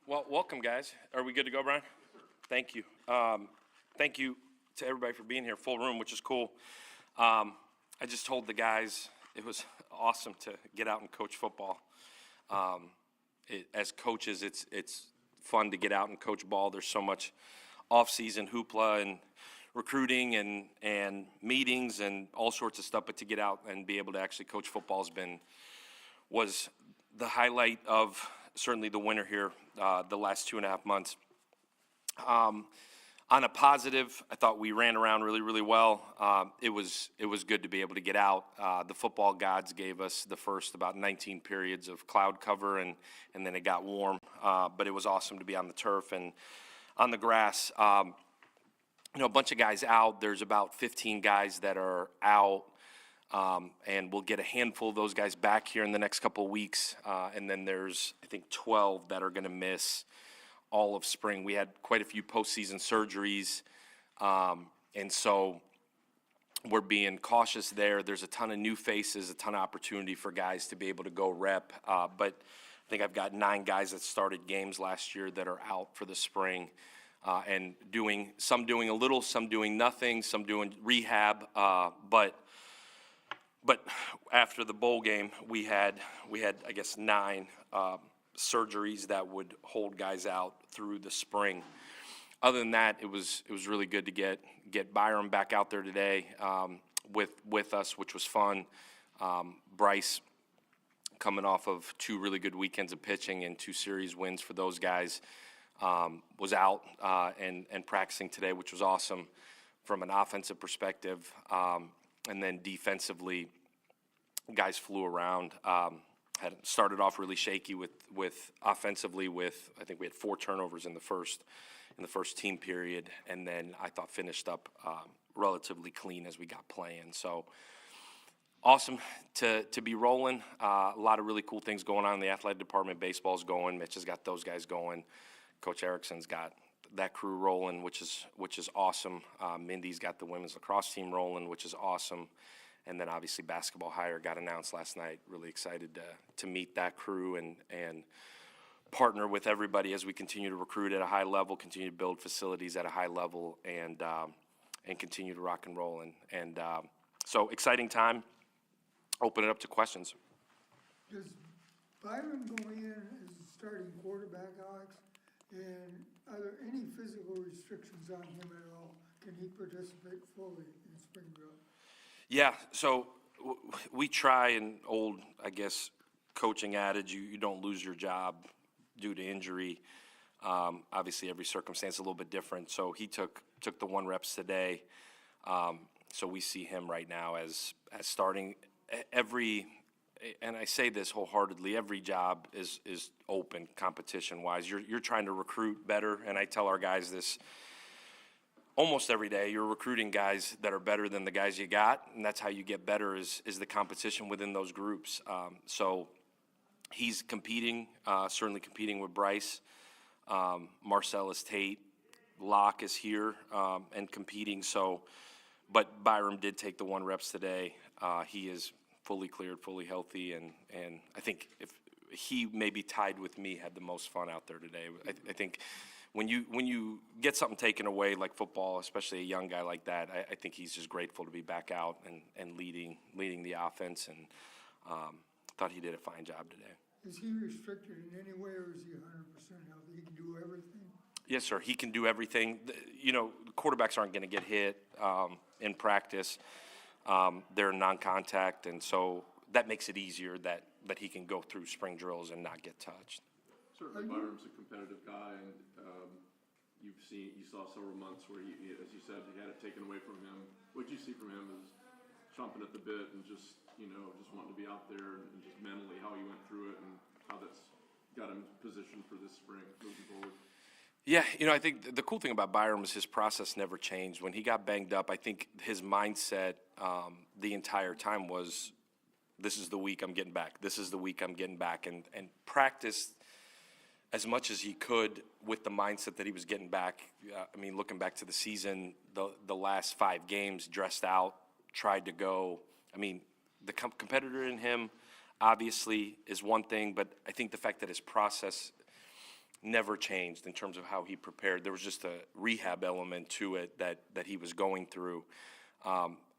Well, welcome, guys. Are we good to go, Brian? Thank you. Thank you to everybody for being here. Full room, which is cool. I just told the guys it was awesome to get out and coach football. As coaches, it's fun to get out and coach ball. There's so much off-season hoopla and recruiting and meetings and all sorts of stuff. But to get out and be able to actually coach football was the highlight of certainly the winter here the last 2.5 months. On a positive, I thought we ran around really, really well. It was good to be able to get out. The football gods gave us the first about 19 periods of cloud cover, and then it got warm. But it was awesome to be on the turf and on the grass. A bunch of guys out. There's about 15 guys that are out. And we'll get a handful of those guys back here in the next couple of weeks. And then there's, I think, 12 that are going to miss all of spring. We had quite a few postseason surgeries. And so we're being cautious there. There's a ton of new faces, a ton of opportunity for guys to be able to go rep. But I think I've got 9 guys that started games last year that are out for the spring. And some doing a little, some doing nothing, some doing rehab. But after the bowl game, we had I guess 9 surgeries that would hold guys out through the spring. Other than that, it was really good to get Byrum back out there today with us, which was fun. Bryce coming off of 2 really good weekends of pitching and 2 series wins for those guys was out and practicing today, which was awesome from an offensive perspective. And then defensively, guys flew around. Had started off really shaky with offensively. I think we had 4 turnovers in the first team period, and then I thought finished up relatively clean as we got playing. So awesome to be rolling. A lot of really cool things going on in the athletic department. Baseball's going. Mitch has got those guys going. Coach Erickson's got that crew rolling, which is awesome. Mindy's got the women's lacrosse team rolling, which is awesome. And then obviously basketball hire got announced last night. Really excited to meet that crew and partner with everybody as we continue to recruit at a high level, continue to build facilities at a high level, and continue to rock and roll. And so exciting time. Open it up to questions. Does Byrum go in as a starting quarterback, Alex? And are there any physical restrictions on him at all? Can he participate fully in spring drill? Yeah, so we try an old, I guess, coaching adage, you don't lose your job due to injury. Obviously, every circumstance is a little bit different. So he took the 1 reps today. So we see him right now as starting and I say this wholeheartedly, every job is open competition-wise. You're trying to recruit better, and I tell our guys this almost every day. You're recruiting guys that are better than the guys you got, and that's how you get better is the competition within those groups. So he's competing, certainly competing with Bryce. Marcellus Tate, Locke is here and competing. So, but Byrum did take the 1 reps today. He is fully cleared, fully healthy, and I think if he maybe tied with me had the most fun out there today. I think when you get something taken away like football, especially a young guy like that, I think he's just grateful to be back out and leading the offense, and thought he did a fine job today. Is he restricted in any way, or is he 100% healthy? He can do everything? Yes, sir. He can do everything. Quarterbacks aren't going to get hit in practice. They're non-contact, and so that makes it easier that he can go through spring drills and not get touched. Certainly, Byram's a competitive guy, and you saw several months where he, as you said, he had it taken away from him. What did you see from him as chomping at the bit and just wanting to be out there, and just mentally how he went through it and how that's got him positioned for this spring moving forward? Yeah, I think the cool thing about Byrum is his process never changed. When he got banged up, I think his mindset the entire time was, this is the week I'm getting back. This is the week I'm getting back. And practiced as much as he could with the mindset that he was getting back. Looking back to the season, the last 5 games, dressed out, tried to go. The competitor in him obviously is one thing, but I think the fact that his process never changed in terms of how he prepared. There was just a rehab element to it that he was going through.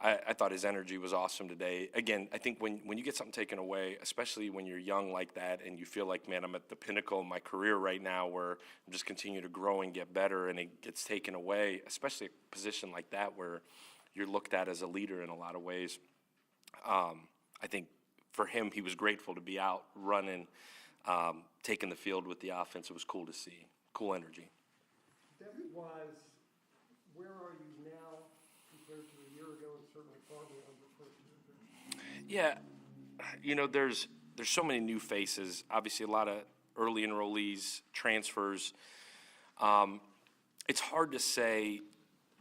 I thought his energy was awesome today. Again, I think when you get something taken away, especially when you're young like that and you feel like, man, I'm at the pinnacle of my career right now where I'm just continue to grow and get better, and it gets taken away, especially a position like that where you're looked at as a leader in a lot of ways. I think for him, he was grateful to be out running, taking the field with the offense. It was cool to see. Cool energy. Depth-wise, where are you now compared to a year ago, and certainly far beyond your first year? Yeah, there's so many new faces. Obviously, a lot of early enrollees, transfers. It's hard to say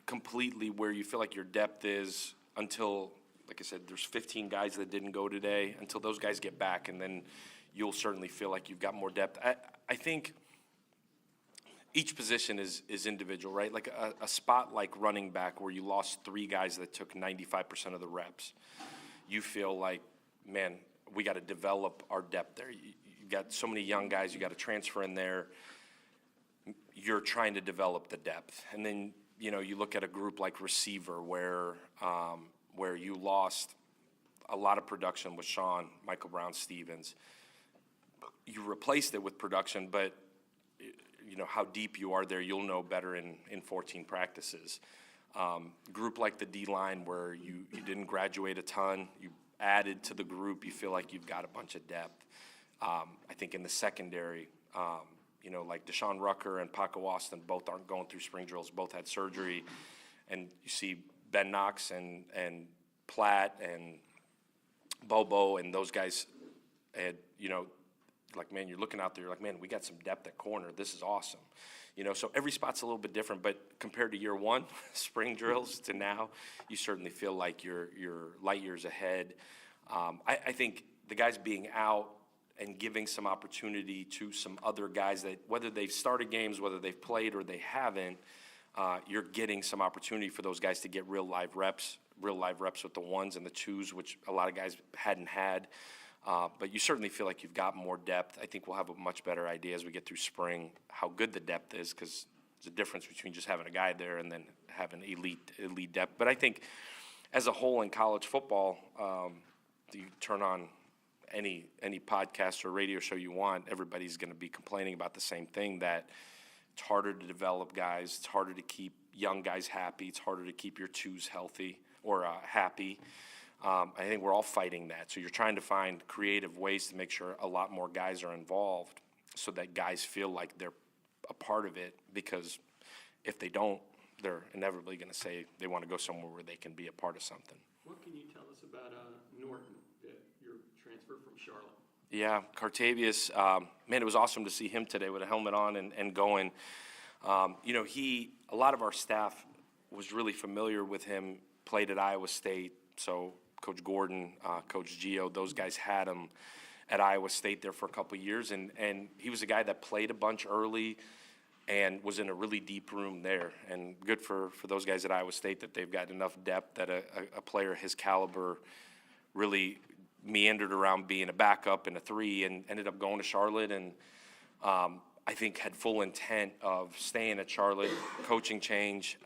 completely where you feel like your depth is until, like I said, there's 15 guys that didn't go today. Until those guys get back, and then you'll certainly feel like you've got more depth. I think each position is individual, right? Like a spot like running back where you lost 3 guys that took 95% of the reps. You feel like, man, we got to develop our depth there. You got so many young guys, you got to transfer in there. You're trying to develop the depth. And then, you look at a group like receiver where you lost a lot of production with Sean, Michael Brown, Stevens. You replaced it with production, but how deep you are there, you'll know better in 14 practices. Group like the D-line where you didn't graduate a ton, you added to the group, you feel like you've got a bunch of depth. I think in the secondary, like Deshaun Rucker and Paco Austin both aren't going through spring drills, both had surgery. And you see Ben Knox and Platt and Bobo and those guys had, like, man, you're looking out there, you're like, man, we got some depth at corner. This is awesome. So every spot's a little bit different, but compared to year one, spring drills to now, you certainly feel like you're light years ahead. I think the guys being out and giving some opportunity to some other guys that, whether they've started games, whether they've played or they haven't, you're getting some opportunity for those guys to get real live reps with the ones and the twos, which a lot of guys hadn't had. But you certainly feel like you've got more depth. I think we'll have a much better idea as we get through spring how good the depth is, because there's a difference between just having a guy there and then having elite depth. But I think as a whole in college football, you turn on any podcast or radio show you want, everybody's going to be complaining about the same thing, that it's harder to develop guys, it's harder to keep young guys happy, it's harder to keep your twos healthy or happy. I think we're all fighting that. So you're trying to find creative ways to make sure a lot more guys are involved so that guys feel like they're a part of it, because if they don't, they're inevitably going to say they want to go somewhere where they can be a part of something. What can you tell us about Norton, your transfer from Charlotte? Yeah, Cartavius, man, it was awesome to see him today with a helmet on and going. A lot of our staff was really familiar with him, played at Iowa State, so Coach Gordon, Coach Gio, those guys had him at Iowa State there for a couple of years, and he was a guy that played a bunch early and was in a really deep room there. And good for those guys at Iowa State that they've got enough depth that a player his caliber really meandered around being a backup and a 3 and ended up going to Charlotte, and I think had full intent of staying at Charlotte, coaching change,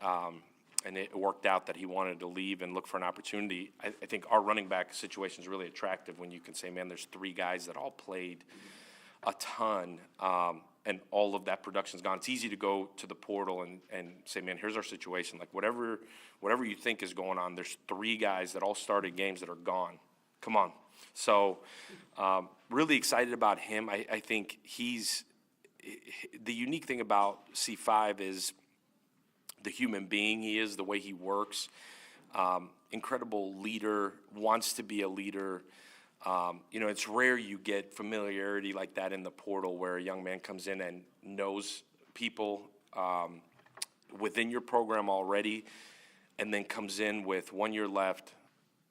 and it worked out that he wanted to leave and look for an opportunity. I think our running back situation is really attractive when you can say, man, there's 3 guys that all played a ton, and all of that production's gone. It's easy to go to the portal and say, man, here's our situation. Like, whatever you think is going on, there's 3 guys that all started games that are gone. Come on. So really excited about him. I think the unique thing about C5 is the human being he is, the way he works. Incredible leader, wants to be a leader. It's rare you get familiarity like that in the portal where a young man comes in and knows people within your program already, and then comes in with 1 year left,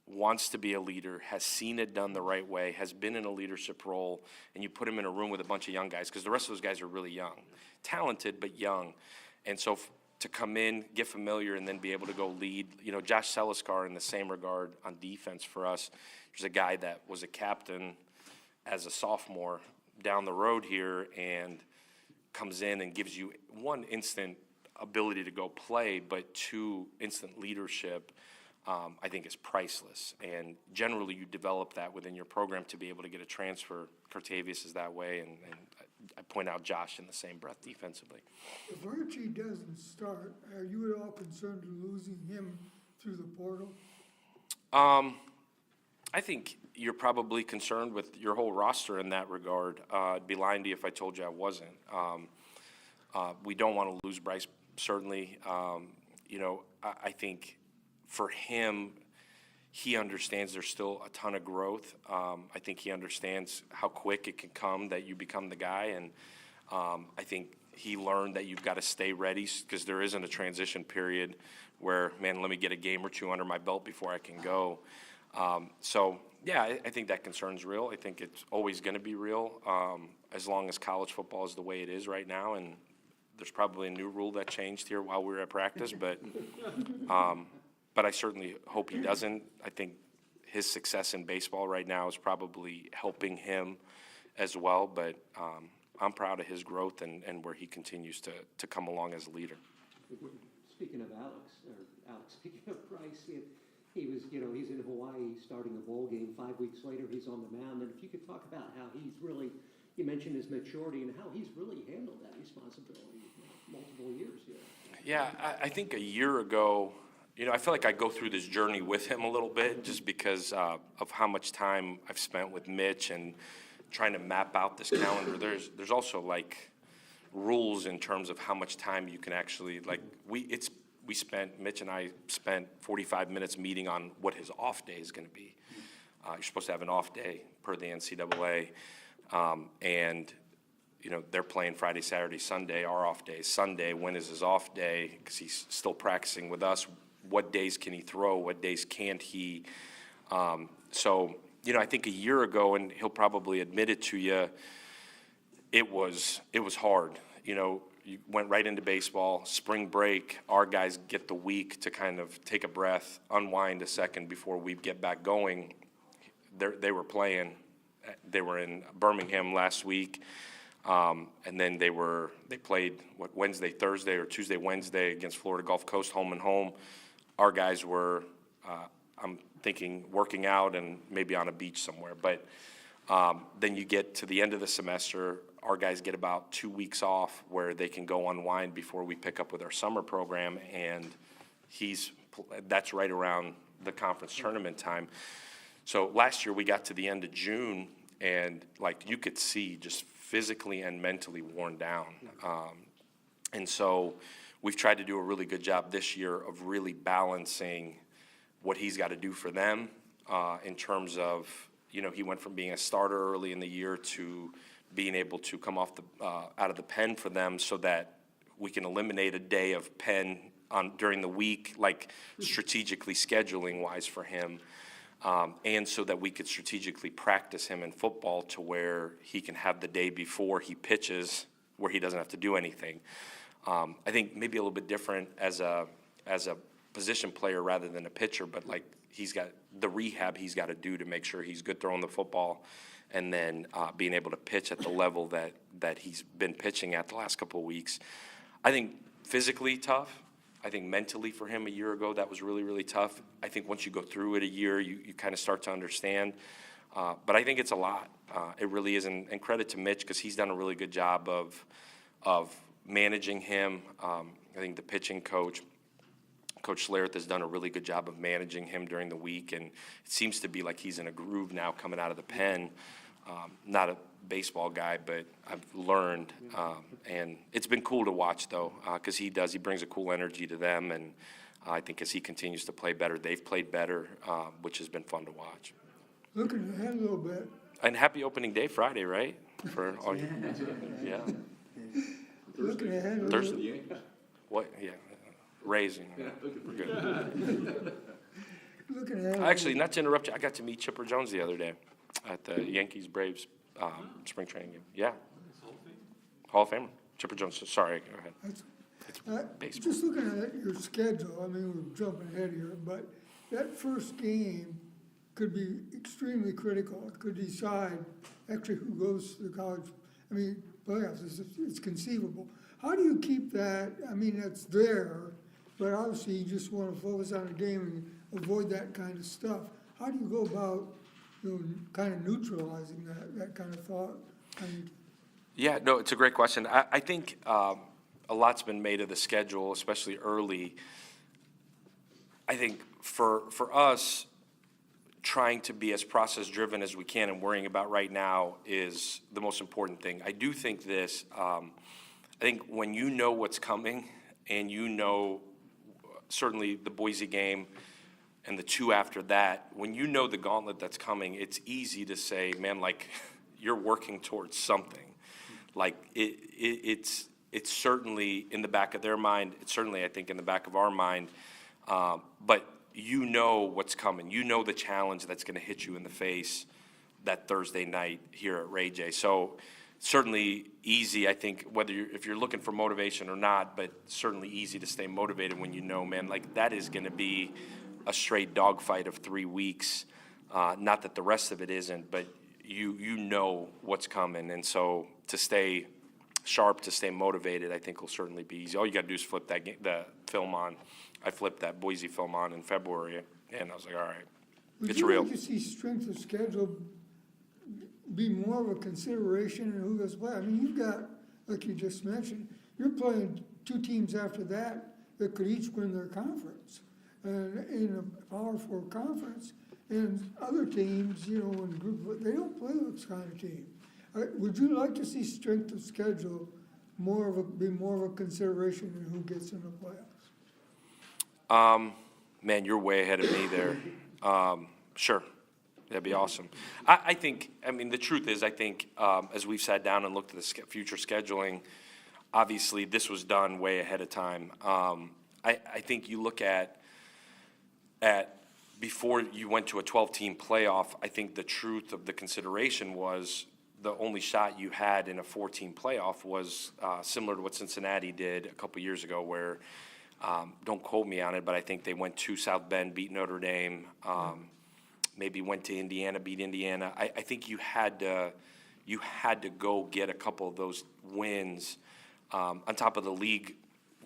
wants to be a leader, has seen it done the right way, has been in a leadership role, and you put him in a room with a bunch of young guys, because the rest of those guys are really young, talented but young. And so to come in, get familiar, and then be able to go lead. Josh Seliskar in the same regard on defense for us. There's a guy that was a captain as a sophomore down the road here and comes in and gives you, one, instant ability to go play, but two, instant leadership, I think is priceless. And generally, you develop that within your program to be able to get a transfer. Cartavius is that way, and I point out Josh in the same breath defensively. If Archie doesn't start, are you at all concerned of losing him through the portal? I think you're probably concerned with your whole roster in that regard. I'd be lying to you if I told you I wasn't. We don't want to lose Bryce, certainly. I think for him, he understands there's still a ton of growth. I think he understands how quick it can come that you become the guy. And I think he learned that you've got to stay ready because there isn't a transition period where, man, let me get a game or two under my belt before I can go. I think that concern's real. I think it's always going to be real as long as college football is the way it is right now. And there's probably a new rule that changed here while we were at practice, but I certainly hope he doesn't. I think his success in baseball right now is probably helping him as well, but I'm proud of his growth and where he continues to come along as a leader. Speaking of Alex, speaking of Bryce, he was, he's in Hawaii starting a bowl game. 5 weeks later, he's on the mound. And if you could talk about how he's really, you mentioned his maturity and how he's really handled that responsibility multiple years here. Yeah, I think a year ago, I feel like I go through this journey with him a little bit just because of how much time I've spent with Mitch and trying to map out this calendar. There's also like rules in terms of how much time you can actually, Mitch and I spent 45 minutes meeting on what his off day is going to be. You're supposed to have an off day per the NCAA. And they're playing Friday, Saturday, Sunday. Our off day is Sunday. When is his off day? Because he's still practicing with us. What days can he throw? What days can't he? I think a year ago, and he'll probably admit it to you, it was hard. You went right into baseball, spring break. Our guys get the week to kind of take a breath, unwind a second before we get back going. They were playing. They were in Birmingham last week, and then they played Wednesday, Thursday, or Tuesday, Wednesday against Florida Gulf Coast, home and home. Our guys were, I'm thinking, working out and maybe on a beach somewhere. But then you get to the end of the semester. Our guys get about 2 weeks off where they can go unwind before we pick up with our summer program, and that's right around the conference tournament time. So last year we got to the end of June, and you could see just physically and mentally worn down. And so we've tried to do a really good job this year of really balancing what he's got to do for them in terms of, he went from being a starter early in the year to being able to come off out of the pen for them so that we can eliminate a day of pen during the week, strategically scheduling wise for him, and so that we could strategically practice him in football to where he can have the day before he pitches where he doesn't have to do anything. I think maybe a little bit different as a position player rather than a pitcher, but he's got the rehab he's got to do to make sure he's good throwing the football, and then being able to pitch at the level that he's been pitching at the last couple of weeks. I think physically tough. I think mentally for him a year ago, that was really, really tough. I think once you go through it a year, you kind of start to understand. But I think it's a lot. It really is. And credit to Mitch because he's done a really good job of managing him. I think the pitching coach, Coach Schlereth, has done a really good job of managing him during the week. And it seems to be like he's in a groove now coming out of the pen. Not a baseball guy, but I've learned, and it's been cool to watch though, because he brings a cool energy to them, and I think as he continues to play better, they've played better, which has been fun to watch. Looking ahead a little bit, And happy opening day Friday, right? For all you, yeah. looking ahead a little Thursday. What? Yeah. Raising. We're good. Looking ahead. Actually, not to interrupt you, I got to meet Chipper Jones the other day at the Yankees-Braves spring training game. Yeah. Hall of Famer. Chipper Jones. Sorry, go ahead. Baseball. Just looking at your schedule, I mean, we're jumping ahead here, but that first game could be extremely critical. It could decide actually who goes to the college. I mean, playoffs. It's conceivable. How do you keep that, I mean, that's there, but obviously you just want to focus on the game and avoid that kind of stuff. How do you go about, kind of neutralizing that kind of thought? I mean, Yeah, no, it's a great question. I think a lot's been made of the schedule, especially early. I think for us, trying to be as process-driven as we can and worrying about right now is the most important thing. I do think this, I think when you know what's coming and you know certainly the Boise game and the two after that, when you know the gauntlet that's coming, it's easy to say, man, like, you're working towards something. Like, it's certainly in the back of their mind. It's certainly, I think, in the back of our mind. But you know what's coming. You know the challenge that's going to hit you in the face that Thursday night here at Ray J. So certainly easy, I think, if you're looking for motivation or not, but certainly easy to stay motivated when you know, man, like, that is going to be a straight dogfight of 3 weeks. Not that the rest of it isn't, but you know what's coming. And so to stay sharp, to stay motivated, I think will certainly be easy. All you got to do is flip the film on. I flipped that Boise film on in February, and I was like, all right, it's real. Would you like to see strength of schedule be more of a consideration in who goes play? I mean, you've got, like you just mentioned, you're playing two teams after that could each win their conference. And in a Power Four conference, and other teams, in group, they don't play with this kind of team. Would you like to see strength of schedule be more of a consideration in who gets in the playoffs? Man, you're way ahead of me there. Sure, that'd be awesome. I think, the truth is, I think as we've sat down and looked at the future scheduling, obviously this was done way ahead of time. I think you look at before you went to a 12-team playoff, I think the truth of the consideration was the only shot you had in a 4-team playoff was similar to what Cincinnati did a couple years ago, where don't quote me on it, but I think they went to South Bend, beat Notre Dame, maybe went to Indiana, beat Indiana. I think you had to go get a couple of those wins on top of the league.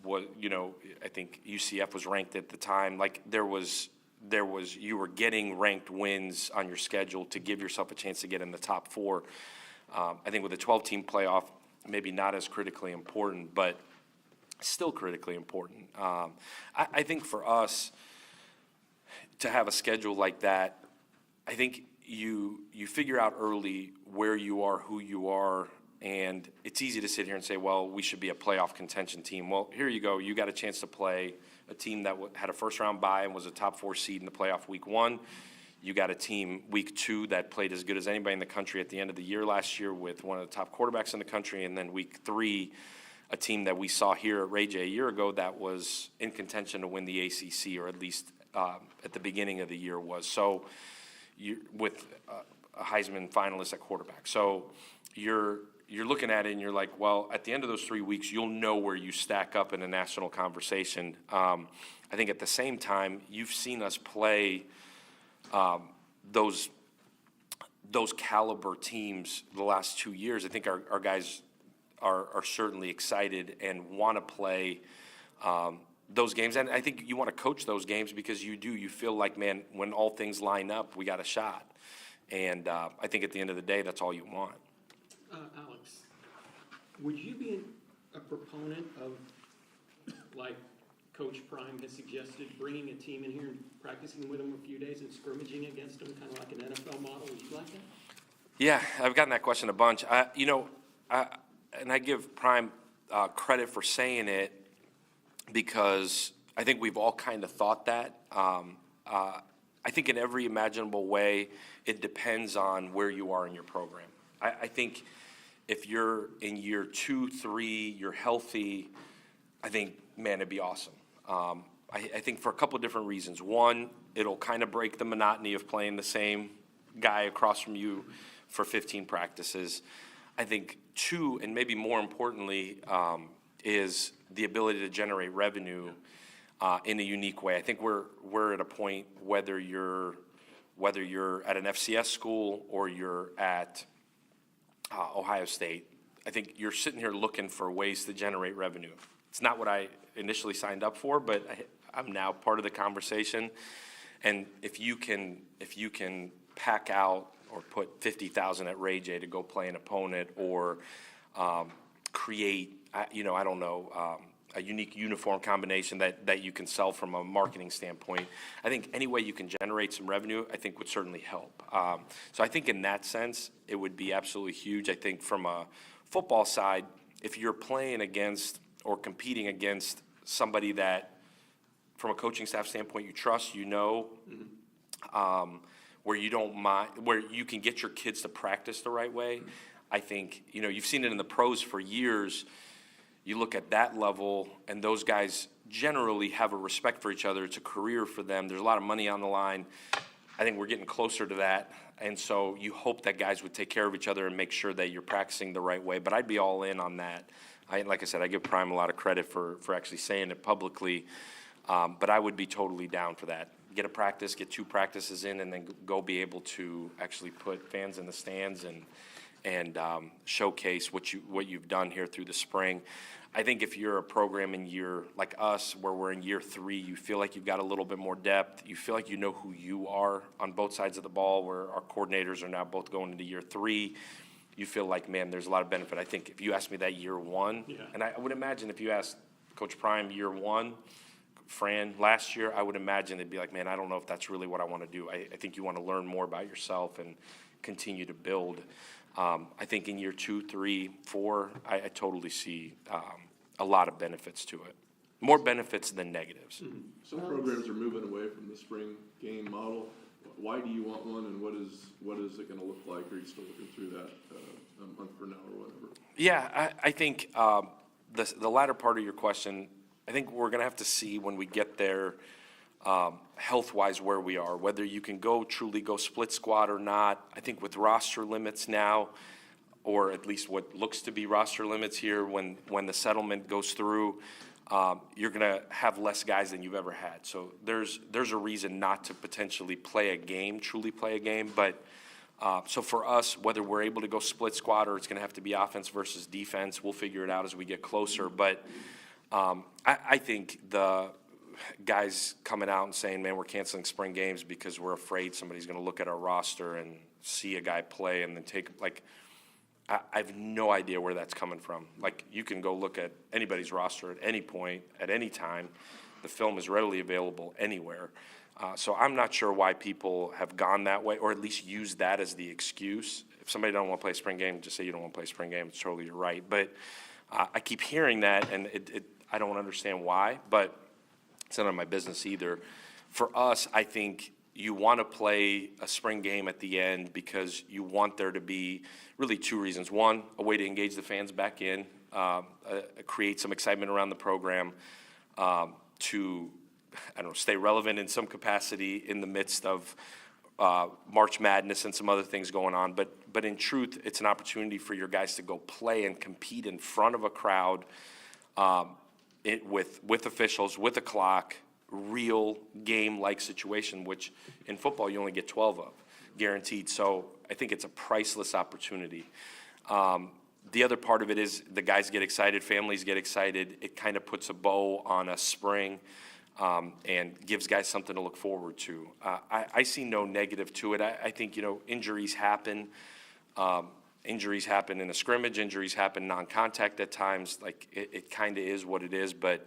I think UCF was ranked at the time. Like you were getting ranked wins on your schedule to give yourself a chance to get in the top 4. I think with a 12-team playoff, maybe not as critically important, but still critically important. I think for us to have a schedule like that, I think you figure out early where you are, who you are, and it's easy to sit here and say, well, we should be a playoff contention team. Well, here you go. You got a chance to play a team that had a first-round bye and was a top 4 seed in the playoff week 1. You got a team week 2 that played as good as anybody in the country at the end of the year last year with one of the top quarterbacks in the country, and then week 3, a team that we saw here at Ray J a year ago that was in contention to win the ACC, or at least at the beginning of the year was. So with a Heisman finalist at quarterback. So you're looking at it and you're like, well, at the end of those 3 weeks, you'll know where you stack up in a national conversation. I think at the same time, you've seen us play those caliber teams the last 2 years. I think our guys are certainly excited and want to play those games. And I think you want to coach those games because you feel like, man, when all things line up, we got a shot. And I think at the end of the day, that's all you want. Alex, would you be a proponent of, like Coach Prime has suggested, bringing a team in here and practicing with them a few days and scrimmaging against them, kind of like an NFL model? Would you like that? Yeah, I've gotten that question a bunch. And I give Prime credit for saying it because I think we've all kind of thought that. I think in every imaginable way, it depends on where you are in your program. I think if you're in year 2, 3, you're healthy, I think, man, it'd be awesome. I think for a couple of different reasons. One, it'll kind of break the monotony of playing the same guy across from you for 15 practices. I think 2, and maybe more importantly, is the ability to generate revenue in a unique way. I think we're at a point, whether you're at an FCS school or you're at Ohio State, I think you're sitting here looking for ways to generate revenue. It's not what I initially signed up for, but I'm now part of the conversation. And if you can pack out or put 50,000 at Ray J to go play an opponent, or create, I don't know, a unique uniform combination that you can sell from a marketing standpoint, I think any way you can generate some revenue, I think would certainly help. So I think in that sense, it would be absolutely huge. I think from a football side, if you're playing against or competing against somebody that, from a coaching staff standpoint, you trust, where you don't mind, where you can get your kids to practice the right way, I think, you've seen it in the pros for years. You look at that level, and those guys generally have a respect for each other. It's a career for them. There's a lot of money on the line. I think we're getting closer to that. And so you hope that guys would take care of each other and make sure that you're practicing the right way. But I'd be all in on that. Like I said, I give Prime a lot of credit for actually saying it publicly. But I would be totally down for that. Get a practice, get 2 practices in, and then go be able to actually put fans in the stands and showcase what you've done here through the spring. I think if you're a program in year, like us, where we're in year 3, you feel like you've got a little bit more depth. You feel like you know who you are on both sides of the ball, where our coordinators are now both going into year 3. You feel like, man, there's a lot of benefit. I think if you asked me that year 1, and I would imagine if you asked Coach Prime year 1, Fran last year, I would imagine they'd be like, man, I don't know if that's really what I want to do. I think you want to learn more about yourself and continue to build. I think in year 2, 3, 4, I totally see a lot of benefits to it. More benefits than negatives. Some programs are moving away from the spring game model. Why do you want one, and what is it going to look like? Are you still looking through that a month from now or whatever? Yeah, I think the latter part of your question, I think we're going to have to see when we get there, health-wise, where we are, whether you can truly go split squad or not. I think with roster limits now, or at least what looks to be roster limits here, when the settlement goes through, you're going to have less guys than you've ever had. So there's a reason not to potentially truly play a game. But so for us, whether we're able to go split squad or it's going to have to be offense versus defense, we'll figure it out as we get closer. But I think the guys coming out and saying, man, we're canceling spring games because we're afraid somebody's going to look at our roster and see a guy play and then I have no idea where that's coming from. Like, you can go look at anybody's roster at any point, at any time. The film is readily available anywhere. So I'm not sure why people have gone that way, or at least used that as the excuse. If somebody don't want to play a spring game, just say you don't want to play a spring game. It's totally your right. But I keep hearing that, and I don't understand why, but it's none of my business either. For us, I think you want to play a spring game at the end because you want there to be really 2 reasons. One, a way to engage the fans back in, create some excitement around the program, to, stay relevant in some capacity in the midst of March Madness and some other things going on. But in truth, it's an opportunity for your guys to go play and compete in front of a crowd, with officials, with a clock, real game-like situation, which in football you only get 12 of, guaranteed. So I think it's a priceless opportunity. The other part of it is the guys get excited, families get excited. It kind of puts a bow on a spring and gives guys something to look forward to. I see no negative to it. I think, injuries happen. Injuries happen in a scrimmage. Injuries happen non-contact at times. Like, it kind of is what it is, but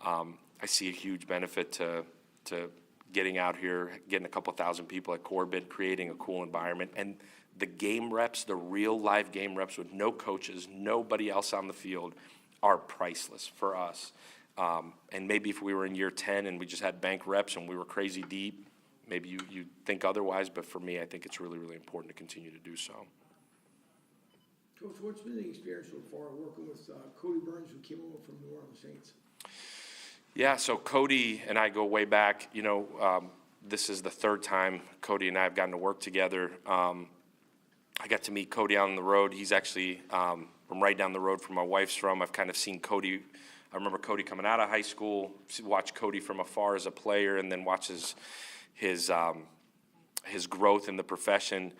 I see a huge benefit to getting out here, getting a couple thousand people at Corbett, creating a cool environment. And the game reps, the real live game reps with no coaches, nobody else on the field, are priceless for us. And maybe if we were in year 10 and we just had bank reps and we were crazy deep, maybe you think otherwise. But for me, I think it's really, really important to continue to do so. Coach, what's been the experience so far working with Cody Burns, who came over from New Orleans Saints? Yeah, so Cody and I go way back. This is the 3rd time Cody and I have gotten to work together. I got to meet Cody on the road. He's actually from right down the road from my wife's from. I've kind of seen Cody. I remember Cody coming out of high school, watch Cody from afar as a player, and then watch his growth in the profession.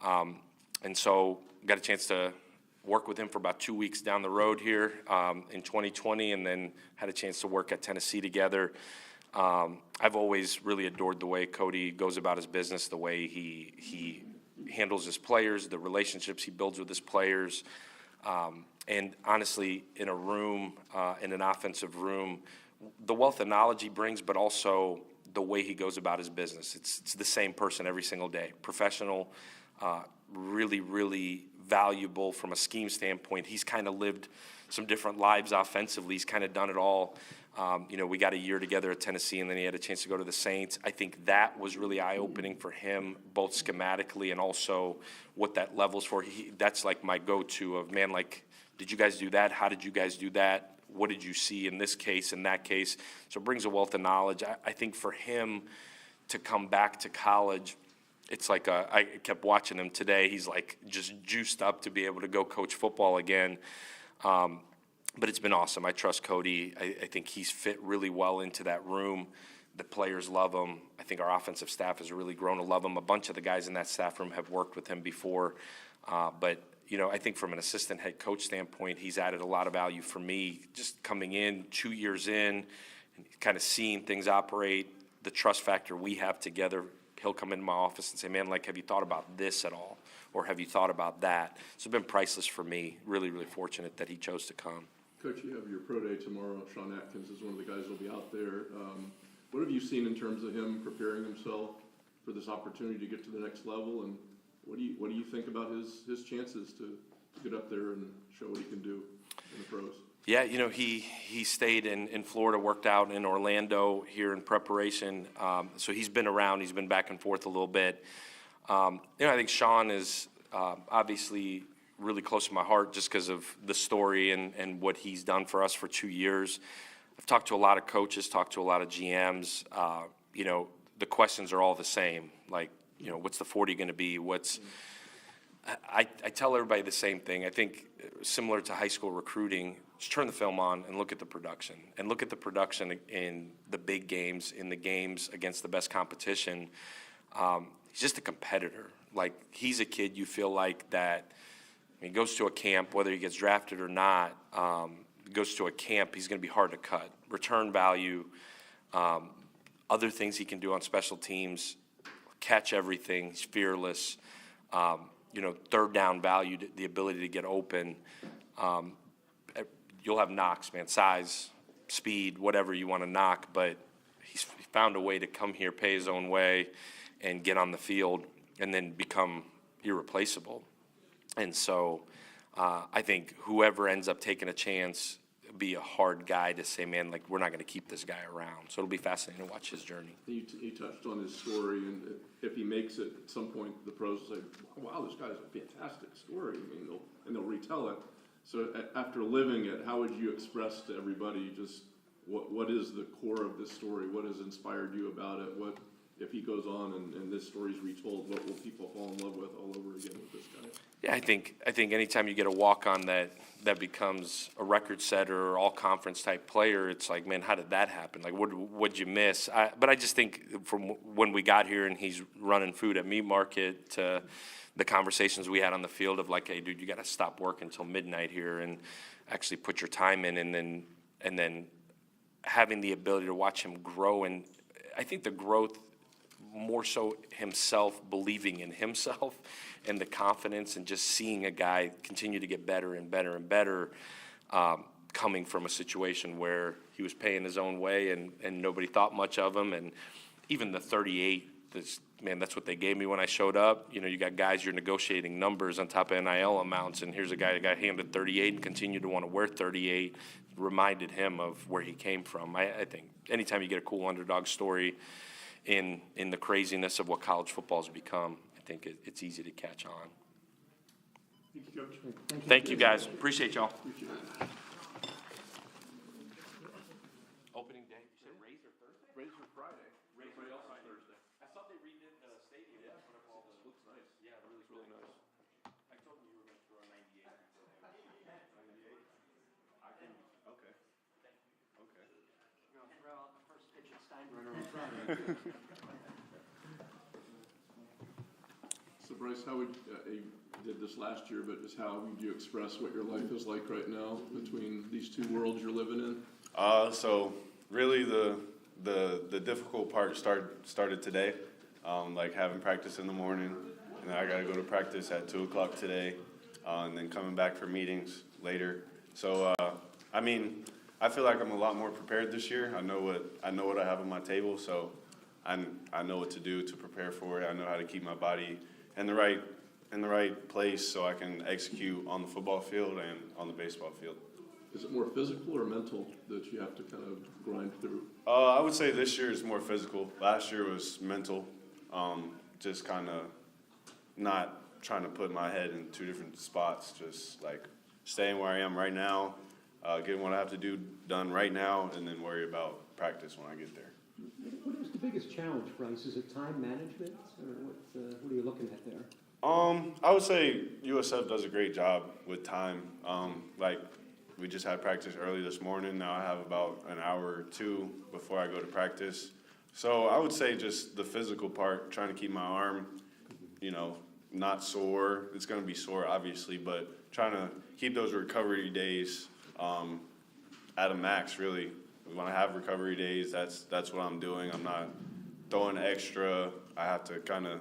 And so got a chance to work with him for about 2 weeks down the road here in 2020, and then had a chance to work at Tennessee together. I've always really adored the way Cody goes about his business, the way he handles his players, the relationships he builds with his players. And honestly, in a room, in an offensive room, the wealth of knowledge he brings, but also the way he goes about his business. It's the same person every single day. Professional, really, really valuable from a scheme standpoint. He's kind of lived some different lives offensively. He's kind of done it all. We got a year together at Tennessee, and then he had a chance to go to the Saints. I think that was really eye-opening for him, both schematically and also what that levels for. That's like my go-to of, man, like, did you guys do that? How did you guys do that? What did you see in this case, in that case? So it brings a wealth of knowledge. I think for him to come back to college, it's like I kept watching him today. He's like just juiced up to be able to go coach football again. But it's been awesome. I trust Cody. I think he's fit really well into that room. The players love him. I think our offensive staff has really grown to love him. A bunch of the guys in that staff room have worked with him before. But I think from an assistant head coach standpoint, he's added a lot of value for me. Just coming in 2 years in, and kind of seeing things operate, the trust factor we have together. He'll come into my office and say, man, like, have you thought about this at all? Or have you thought about that? So it's been priceless for me. Really, really fortunate that he chose to come. Coach, you have your pro day tomorrow. Sean Atkins is one of the guys who will be out there. What have you seen in terms of him preparing himself for this opportunity to get to the next level? And what do you think about his chances to get up there and show what he can do in the pros? Yeah, he stayed in Florida, worked out in Orlando here in preparation. So he's been around. He's been back and forth a little bit. I think Sean is obviously really close to my heart just because of the story and what he's done for us for 2 years. I've talked to a lot of coaches, talked to a lot of GMs. The questions are all the same. Like, what's the 40 going to be? I tell everybody the same thing. I think similar to high school recruiting, just turn the film on and look at the production. And look at the production in the big games, in the games against the best competition. He's just a competitor. Like, he's a kid you feel like that he goes to a camp, whether he gets drafted or not, goes to a camp, he's going to be hard to cut. Return value, other things he can do on special teams, catch everything, he's fearless. Third down value, the ability to get open. You'll have knocks, man, size, speed, whatever you want to knock, but he's found a way to come here, pay his own way, and get on the field, and then become irreplaceable. And so I think whoever ends up taking a chance, be a hard guy to say, man, like, we're not going to keep this guy around. So it'll be fascinating to watch his journey. You touched on his story, and if he makes it at some point, the pros will say, wow, this guy's a fantastic story. I mean, they'll retell it. So after living it, how would you express to everybody just what is the core of this story? What has inspired you about it? What, if he goes on and this story's retold, what will people fall in love with all over again with this guy? Yeah, I think anytime you get a walk-on that becomes a record setter or all-conference type player, it's like, man, how did that happen? Like, what'd you miss? But I just think from when we got here and he's running food at Meat Market to the conversations we had on the field of like, hey, dude, you got to stop working until midnight here and actually put your time in, and then having the ability to watch him grow. And I think the growth, more so himself believing in himself and the confidence and just seeing a guy continue to get better and better and better, coming from a situation where he was paying his own way and nobody thought much of him. And even the 38, that's what they gave me when I showed up. You got guys, you're negotiating numbers on top of NIL amounts, and here's a guy that got handed 38 and continued to want to wear 38, reminded him of where he came from. I think anytime you get a cool underdog story in the craziness of what college football has become, I think it's easy to catch on. Thank you, Coach. Thank you, guys. Appreciate y'all. Appreciate it. Opening day, you said Razor Thursday? Razor Friday. Razor else is Thursday. I thought they redid the stadium. Yeah, all the, Looks nice. yeah, it really, really nice. I told them you were going to throw a 98. 98? I can, okay. Okay. You're going to throw out the first pitch at Steinbrenner on Friday. So Bryce, how would, you did this last year, but just how would you express what your life is like right now between these two worlds you're living in? So really the difficult part started today, like having practice in the morning, and then I gotta go to practice at 2 o'clock today, and then coming back for meetings later. So, I mean, I feel like I'm a lot more prepared this year. I know what I have on my table, so I know what to do to prepare for it. I know how to keep my body in the right place so I can execute on the football field and on the baseball field. Is it more physical or mental that you have to kind of grind through? I would say this year is more physical. Last year was mental. Just kind of not trying to put my head in two different spots. Just like staying where I am right now, getting what I have to do done right now, and then worry about practice when I get there. What is the biggest challenge, Bryce? Is it time management, or what are you looking at there? I would say USF does a great job with time. Like we just had practice early this morning. Now I have about an hour or two before I go to practice. So I would say just the physical part, trying to keep my arm, not sore. It's going to be sore, obviously, but trying to keep those recovery days at a max, really. When I have recovery days, that's what I'm doing. I'm not throwing extra. I have to kind of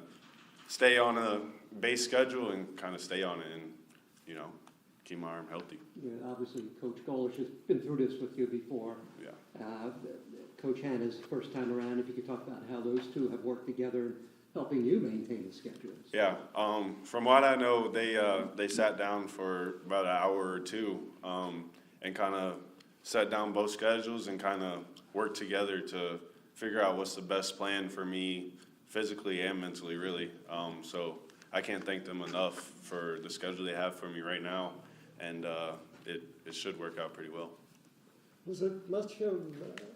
stay on a base schedule and kind of stay on it and, keep my arm healthy. Yeah, obviously, Coach Golesh has been through this with you before. Yeah. Coach Hannah's first time around, if you could talk about how those two have worked together helping you maintain the schedules. Yeah, from what I know, they sat down for about an hour or two and kind of set down both schedules and kind of worked together to figure out what's the best plan for me physically and mentally, really. So I can't thank them enough for the schedule they have for me right now, and it should work out pretty well. Was it much of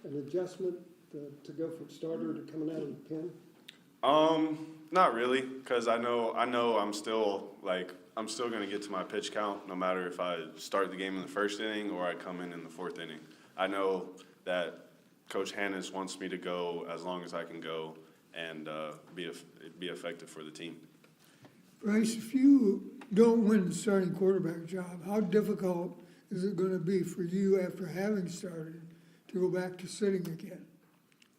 an adjustment to go from starter to coming out of the pen? Not really, because I know I'm still going to get to my pitch count no matter if I start the game in the first inning or I come in the fourth inning. I know that Coach Hannes wants me to go as long as I can go and be effective for the team. Bryce, if you don't win the starting quarterback job, how difficult is it gonna be for you after having started to go back to sitting again?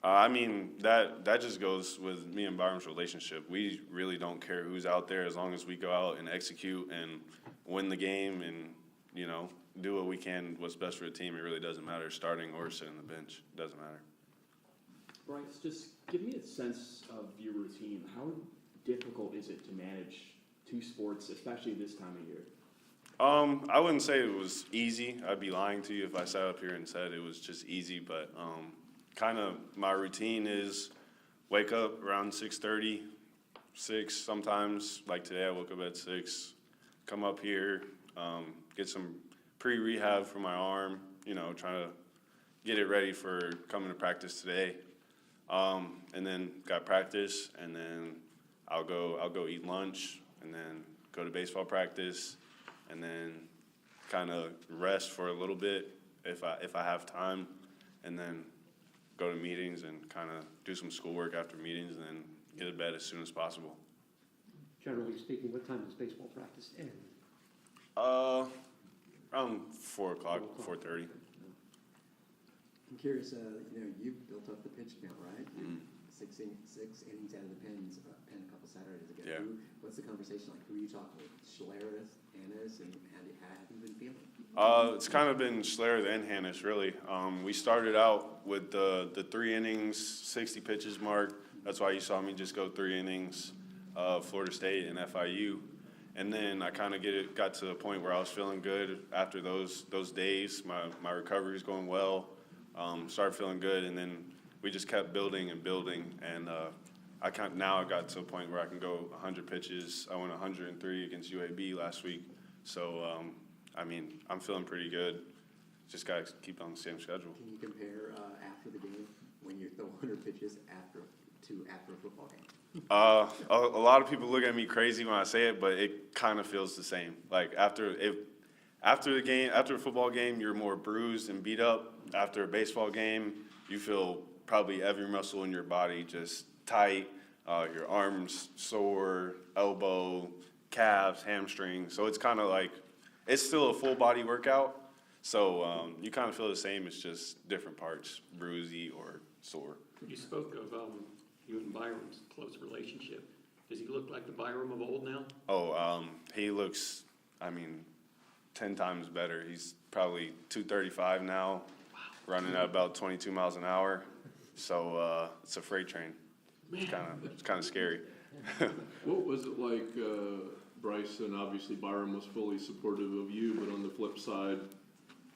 I mean, that just goes with me and Byram's relationship. We really don't care who's out there as long as we go out and execute and win the game and, do what we can, what's best for the team. It really doesn't matter, starting or sitting on the bench. It doesn't matter. Bryce, just give me a sense of your routine. How difficult is it to manage two sports, especially this time of year? I wouldn't say it was easy. I'd be lying to you if I sat up here and said it was just easy, but kind of my routine is wake up around 6:30, 6 sometimes. Like today, I woke up at 6, come up here, get some pre-rehab for my arm, trying to get it ready for coming to practice today. And then got practice, and then I'll go eat lunch, and then go to baseball practice, and then kind of rest for a little bit if I have time, and then go to meetings and kind of do some schoolwork after meetings, and then get to bed as soon as possible. Generally speaking, what time does baseball practice end? Around 4 o'clock, 4:30. I'm curious, you've built up the pitch count, right? Six innings out of the pen a couple Saturdays ago. Yeah. What's the conversation like? Who are you talking with? Schlerer, Annis, and how have you been feeling? It's kind of been Schlerer and Hannes, really. We started out with the 3 innings, 60 pitches mark. That's why you saw me just go 3 innings, Florida State and FIU. And then I kind of got to the point where I was feeling good after those days. My recovery was going well. Started feeling good, and then we just kept building and building. And now I got to a point where I can go 100 pitches. I went 103 against UAB last week. So, I'm feeling pretty good. Just got to keep on the same schedule. Can you compare after the game when you throw 100 pitches after a football game? A lot of people look at me crazy when I say it, but it kind of feels the same. Like after a football game, you're more bruised and beat up. After a baseball game, you feel probably every muscle in your body just tight. your arms sore, elbow, calves, hamstrings. So it's kind of like, it's still a full body workout. So you kind of feel the same, it's just different parts, bruisey or sore. You spoke of you and Byram's close relationship. Does he look like the Byram of old now? Oh, he looks, 10 times better. He's probably 235 now, running at about 22 miles an hour. So it's a freight train. It's kind of scary. What was it like, Bryce, and obviously Byrum was fully supportive of you, but on the flip side,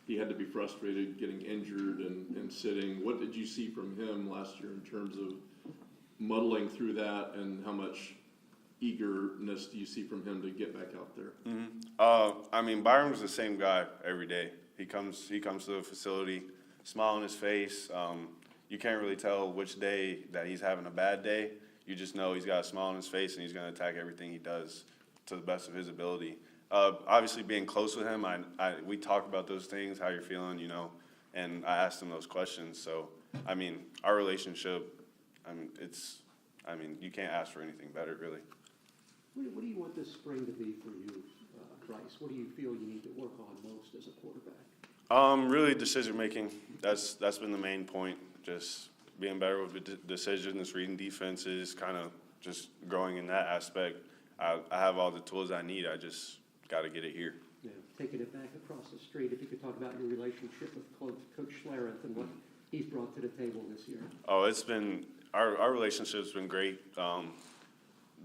he had to be frustrated getting injured and sitting. What did you see from him last year in terms of muddling through that, and how much eagerness do you see from him to get back out there? Byram's the same guy every day. He comes to the facility, smile on his face. You can't really tell which day that he's having a bad day. You just know he's got a smile on his face and he's going to attack everything he does to the best of his ability. Obviously, being close with him, we talk about those things, how you're feeling, and I asked him those questions. So, our relationship, you can't ask for anything better, really. What do you want this spring to be for you, Bryce? What do you feel you need to work on most as a quarterback? Really decision making. That's been the main point. Just being better with decisions, reading defenses, kind of just growing in that aspect. I have all the tools I need. I just got to get it here. Yeah, taking it back across the street, if you could talk about your relationship with Coach Schlereth and what he's brought to the table this year. Oh, it's been our relationship's been great.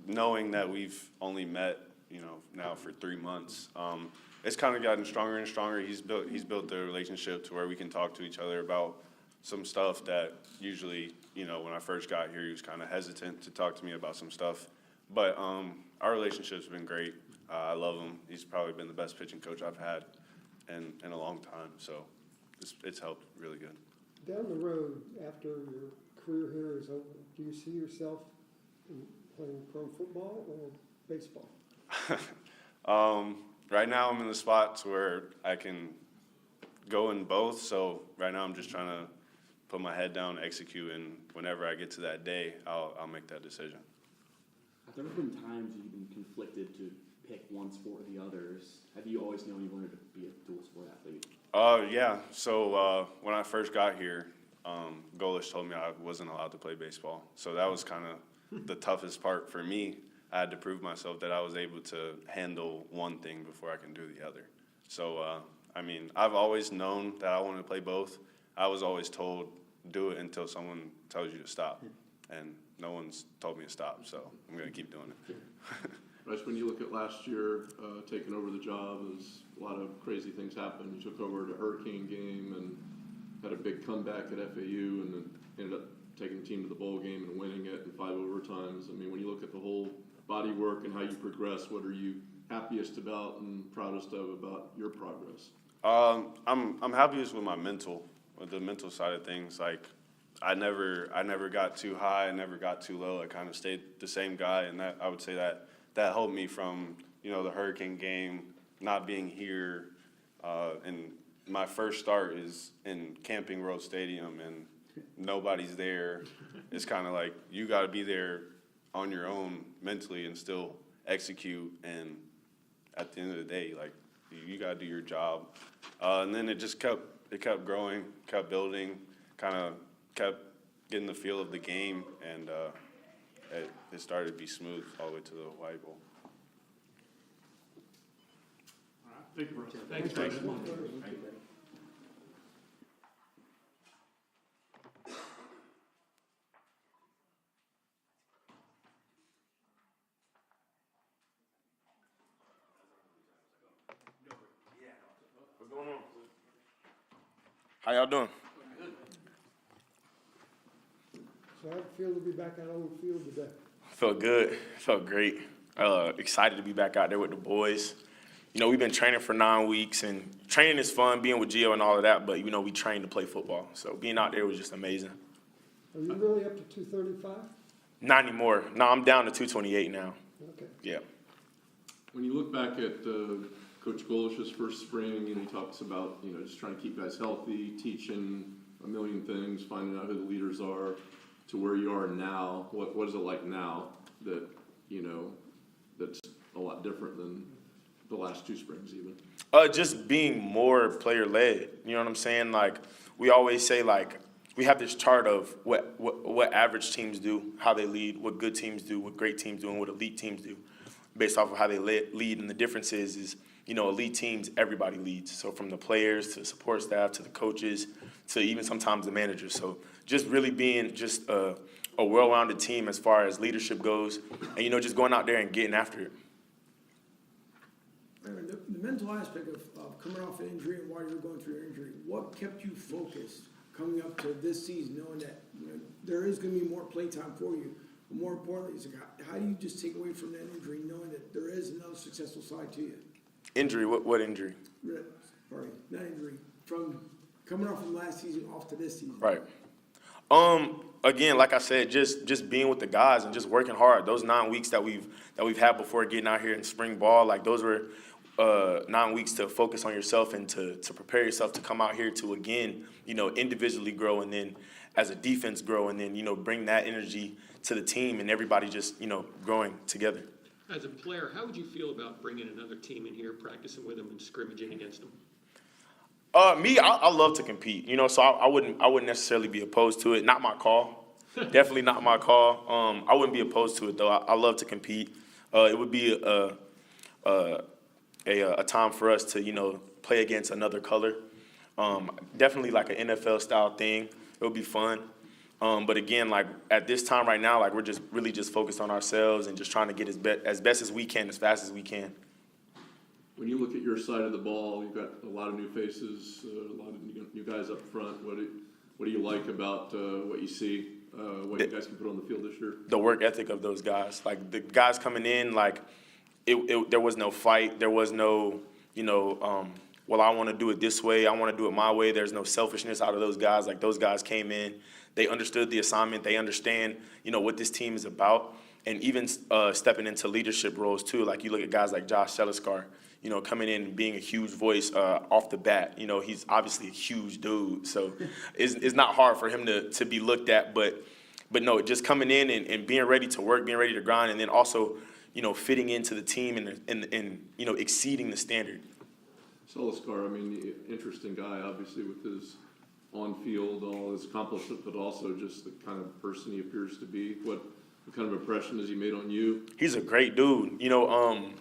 Knowing that we've only met, now for 3 months, it's kind of gotten stronger and stronger. He's built the relationship to where we can talk to each other about some stuff that usually, when I first got here, he was kind of hesitant to talk to me about some stuff. But our relationship's been great. I love him. He's probably been the best pitching coach I've had in a long time. So it's helped really good. Down the road, after your career here is over, do you see yourself playing pro football or baseball? Right now I'm in the spots where I can go in both. So right now I'm just trying to put my head down, execute, and whenever I get to that day, I'll make that decision. Have there ever been times you've been conflicted to pick one sport or the others? Have you always known you wanted to be a dual sport athlete? Yeah. So when I first got here, Golesh told me I wasn't allowed to play baseball. So that was kind of the toughest part for me. I had to prove myself that I was able to handle one thing before I can do the other. So, I've always known that I wanted to play both. I was always told, do it until someone tells you to stop. And no one's told me to stop, so I'm going to keep doing it. Bryce, when you look at last year, taking over the job, there's a lot of crazy things happened. You took over the Hurricane game and had a big comeback at FAU, and then ended up taking the team to the bowl game and winning it in 5 overtimes. When you look at the whole body work and how you progress, what are you happiest about and proudest of about your progress? I'm happiest with with the mental side of things. Like, I never got too high, I never got too low. I kind of stayed the same guy, and that I would say that helped me from the Hurricane game, not being here, and my first start is in Camping World Stadium, and nobody's there. It's kind of like you got to be there on your own mentally and still execute. And at the end of the day, like, you got to do your job. And then it just kept growing, kept building, kind of kept getting the feel of the game, and it started to be smooth all the way to the White Bowl. Thank you, Thanks, Bryce. What's going on? How y'all doing? So how'd it feel to be back on old field today? Felt good. Felt great. Excited to be back out there with the boys. We've been training for 9 weeks, and training is fun, being with Gio and all of that, but, we trained to play football. So being out there was just amazing. Are you really up to 235? Not anymore. No, I'm down to 228 now. Okay. Yeah. When you look back at Coach Golesh's first spring, he talks about, just trying to keep guys healthy, teaching a million things, finding out who the leaders are. to where you are now, what is it like now that, you know, that's a lot different than the last two springs even? Just being more player led. You know what I'm saying? Like we always say, like we have this chart of what average teams do, how they lead, what good teams do, what great teams do, and what elite teams do, based off of how they lead. And the difference is you know, elite teams, everybody leads. So from the players to the support staff to the coaches to even sometimes the managers. So just really being just a well-rounded team as far as leadership goes, and you know, just going out there and getting after it. I mean, the mental aspect of coming off an injury and while you were going through your injury, what kept you focused coming up to this season, knowing that, you know, there is going to be more playtime for you? But more importantly, is like, how do you just take away from that injury, knowing that there is another successful side to you? Injury? What injury? Sorry, not injury. From coming off from last season off to this season. Right. Again, like I said, just being with the guys and just working hard. Those 9 weeks that we've had before getting out here in spring ball, like those were 9 weeks to focus on yourself and to prepare yourself to come out here to, again, you know, individually grow and then as a defense grow and then, you know, bring that energy to the team and everybody just, you know, growing together. As a player, how would you feel about bringing another team in here, practicing with them and scrimmaging against them? I love to compete, you know, so I wouldn't necessarily be opposed to it. Not my call. Definitely not my call. I wouldn't be opposed to it, though. I love to compete. It would be a time for us to, you know, play against another color. Definitely like an NFL style thing. It would be fun. But again, like at this time right now, like we're just really just focused on ourselves and just trying to get as best as we can, as fast as we can. When you look at your side of the ball, you've got a lot of new faces, a lot of new guys up front. What do you like about what you see, what you guys can put on the field this year? The work ethic of those guys. Like the guys coming in, like there was no fight. There was no, you know, well, I want to do it this way. I want to do it my way. There's no selfishness out of those guys. Like those guys came in. They understood the assignment. They understand, you know, what this team is about. And even stepping into leadership roles, too. Like you look at guys like Josh Seliskar, you know, coming in and being a huge voice off the bat. You know, he's obviously a huge dude. So it's not hard for him to be looked at. But no, just coming in and being ready to work, being ready to grind, and then also, you know, fitting into the team and you know, exceeding the standard. Seliskar, I mean, interesting guy, obviously, with his on-field, all his accomplishments, but also just the kind of person he appears to be. What kind of impression has he made on you? He's a great dude. You know,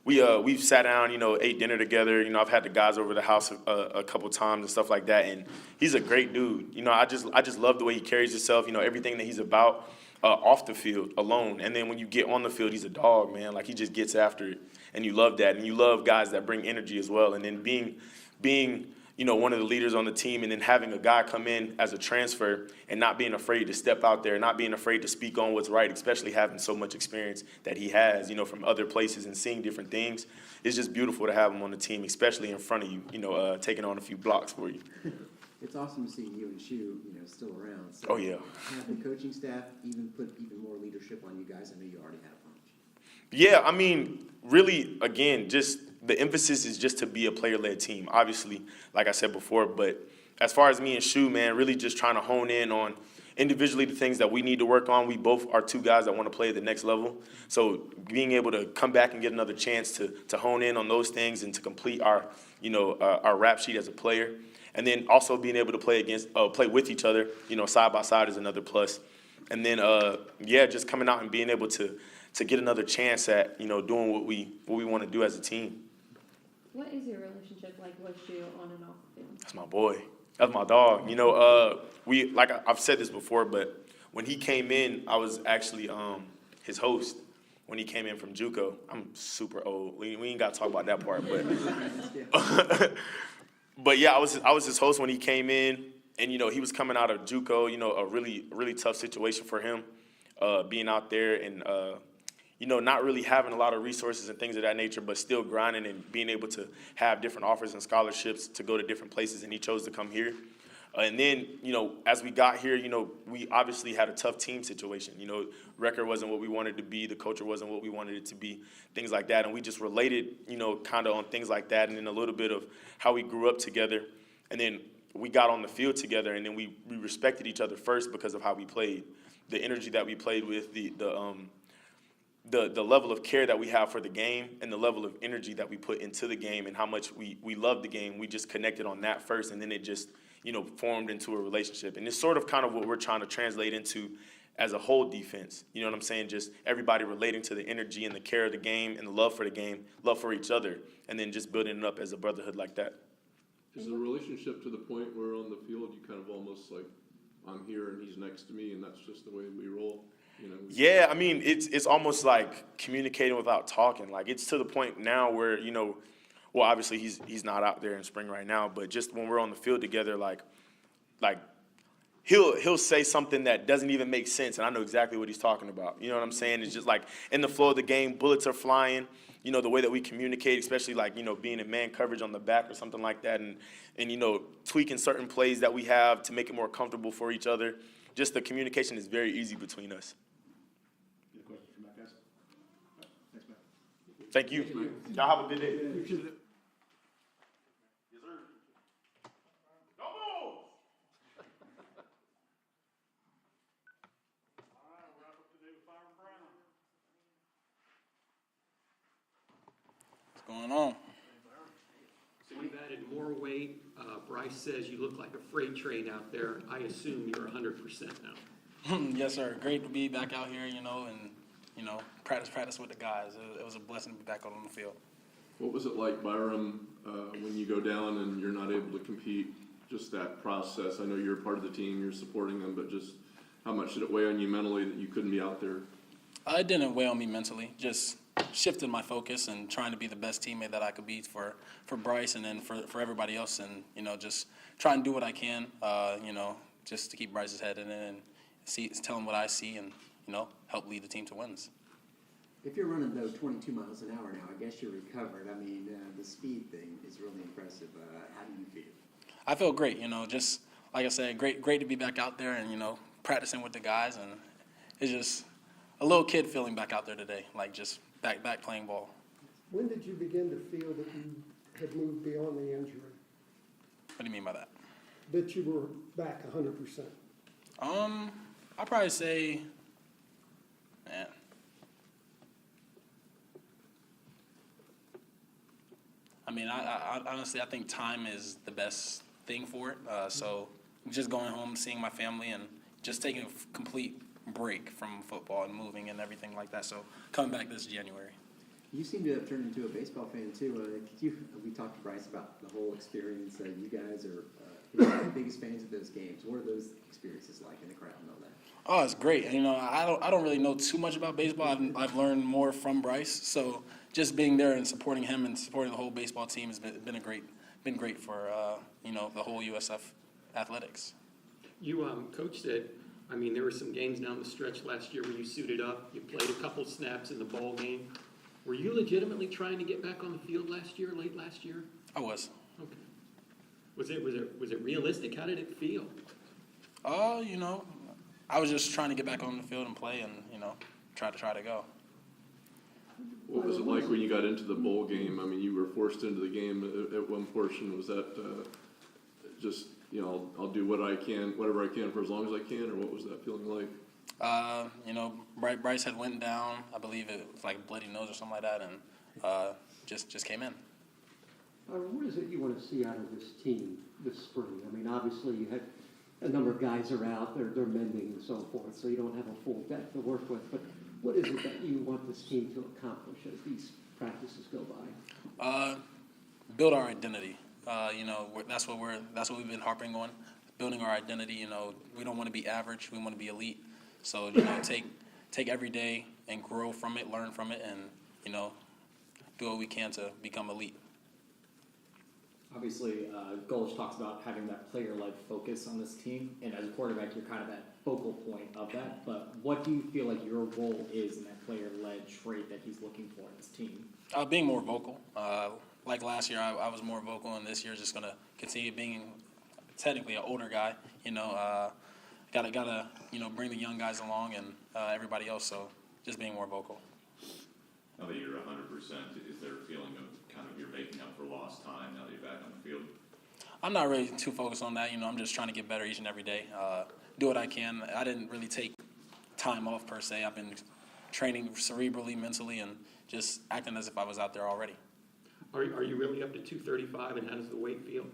we've sat down, you know, ate dinner together. You know, I've had the guys over the house a couple times and stuff like that, and he's a great dude. You know, I just love the way he carries himself. You know, everything that he's about off the field alone, and then when you get on the field, he's a dog, man. Like he just gets after it, and you love that, and you love guys that bring energy as well. And then being you know, one of the leaders on the team, and then having a guy come in as a transfer and not being afraid to step out there, not being afraid to speak on what's right, especially having so much experience that he has, you know, from other places and seeing different things. It's just beautiful to have him on the team, especially in front of you, you know, taking on a few blocks for you. It's awesome to see you and Shu, you know, still around. So Oh, yeah. have the coaching staff put even more leadership on you guys? I know you already had a bunch. Yeah, I mean, really, again, just the emphasis is just to be a player-led team, obviously, like I said before. But as far as me and Shu, man, really just trying to hone in on individually the things that we need to work on. We both are two guys that want to play at the next level. So being able to come back and get another chance to hone in on those things and to complete our, you know, our rap sheet as a player. And then also being able to play with each other, you know, side by side is another plus. And then, just coming out and being able to get another chance at, you know, doing what we want to do as a team. What is your relationship like with Shu on and off the field? That's my boy. That's my dog. You know, I've said this before, but when he came in, I was actually his host when he came in from JUCO. I'm super old. We ain't got to talk about that part, but but yeah, I was his host when he came in, and you know, he was coming out of JUCO. You know, a really tough situation for him, being out there and you know, not really having a lot of resources and things of that nature, but still grinding and being able to have different offers and scholarships to go to different places, and he chose to come here. And then, you know, as we got here, you know, we obviously had a tough team situation. You know, record wasn't what we wanted to be. The culture wasn't what we wanted it to be, things like that. And we just related, you know, kind of on things like that, and then a little bit of how we grew up together. And then we got on the field together, and then we respected each other first because of how we played, the energy that we played with, the level of care that we have for the game, and the level of energy that we put into the game, and how much we love the game. We just connected on that first, and then it just, formed into a relationship. And it's sort of kind of what we're trying to translate into as a whole defense. You know what I'm saying? Just everybody relating to the energy and the care of the game and the love for the game, love for each other, and then just building it up as a brotherhood like that. Is the relationship to the point where on the field you kind of almost like, I'm here and he's next to me and that's just the way we roll? Yeah, I mean, it's almost like communicating without talking. Like, it's to the point now where, well, obviously he's not out there in spring right now, but just when we're on the field together, like he'll say something that doesn't even make sense, and I know exactly what he's talking about. You know what I'm saying? It's just like in the flow of the game, bullets are flying. The way that we communicate, especially like, being in man coverage on the back or something like that, and tweaking certain plays that we have to make it more comfortable for each other. Just the communication is very easy between us. Any questions from my guys? Thanks, Matt. Thank you. Y'all have a good day. Yes, sir. No more. All right, we'll wrap up today with Byrum Brown. What's going on? So you've added more weight. Bryce says you look like a freight train out there. I assume you're 100% now. Yes, sir. Great to be back out here, and practice with the guys. It was a blessing to be back out on the field. What was it like, Byrum, when you go down and you're not able to compete? Just that process. I know you're part of the team, you're supporting them, but just how much did it weigh on you mentally that you couldn't be out there? It didn't weigh on me mentally. Just shifted my focus and trying to be the best teammate that I could be for Bryce and then for everybody else, and just try and do what I can, just to keep Bryce's head in it and tell him what I see and help lead the team to wins. If you're running though 22 miles an hour now, I guess you're recovered. I mean, the speed thing is really impressive. How do you feel? I feel great. Just like I said, great to be back out there and practicing with the guys, and it's just a little kid feeling back out there today, like just back playing ball. When did you begin to feel that you had moved beyond the injury, What do you mean by that? that you were back 100%? I'd probably say, man, I mean, I honestly, I think time is the best thing for it. So just going home, seeing my family, and just taking a complete break from football and moving and everything like that. So coming back this January. You seem to have turned into a baseball fan too. We talked to Bryce about the whole experience. You guys are the biggest fans of those games. What are those experiences like in the crowd and all that? Oh, it's great. I don't really know too much about baseball. I've learned more from Bryce. So just being there and supporting him and supporting the whole baseball team has been great for the whole USF athletics. You coach said, there were some games down the stretch last year where you suited up. You played a couple snaps in the bowl game. Were you legitimately trying to get back on the field late last year? I was. Okay. Was it realistic? How did it feel? I was just trying to get back on the field and play and, try to go. What was it like when you got into the bowl game? You were forced into the game at one portion. Was that just, I'll do whatever I can for as long as I can, or what was that feeling like? Bryce had went down. I believe it was like bloody nose or something like that, and just came in. What is it you want to see out of this team this spring? Obviously you had a number of guys are out, they're mending and so forth, so you don't have a full deck to work with. But what is it that you want this team to accomplish as these practices go by? Build our identity. That's what we've been harping on, building our identity. We don't want to be average. We want to be elite. So take every day and grow from it, learn from it, and do what we can to become elite. Obviously, Golesh talks about having that player-led focus on this team, and as a quarterback, you're kind of that focal point of that. But what do you feel like your role is in that player-led trait that he's looking for in this team? Being more vocal. Like last year, I was more vocal, and this year just going to continue being technically an older guy. Gotta bring the young guys along and everybody else. So just being more vocal. Now that you're 100%, is there a feeling of kind of you're making up for lost time now that you're back on the field? I'm not really too focused on that. I'm just trying to get better each and every day. Do what I can. I didn't really take time off per se. I've been training cerebrally, mentally, and just acting as if I was out there already. Are you really up to 235, and how does the weight feel?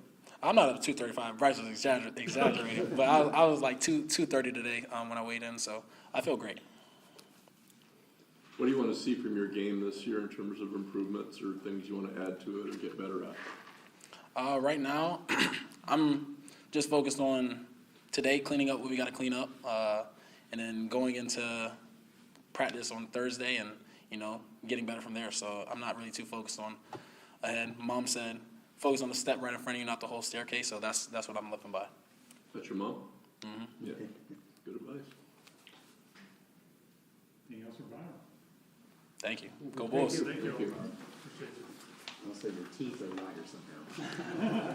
I'm not up to 235. Bryce was exaggerating, but I was like 230 today when I weighed in, so I feel great. What do you want to see from your game this year in terms of improvements or things you want to add to it or get better at? Right now, I'm just focused on today cleaning up what we got to clean up, and then going into practice on Thursday and, getting better from there. So I'm not really too focused on ahead. Mom said, focus on the step right in front of you, not the whole staircase. So that's what I'm living by. That's your mom? Mm-hmm. Yeah. Good advice. Anything else for Byrum? Thank you. Go Bulls. Thank you. Thank you. I'll say your teeth are whiter somehow.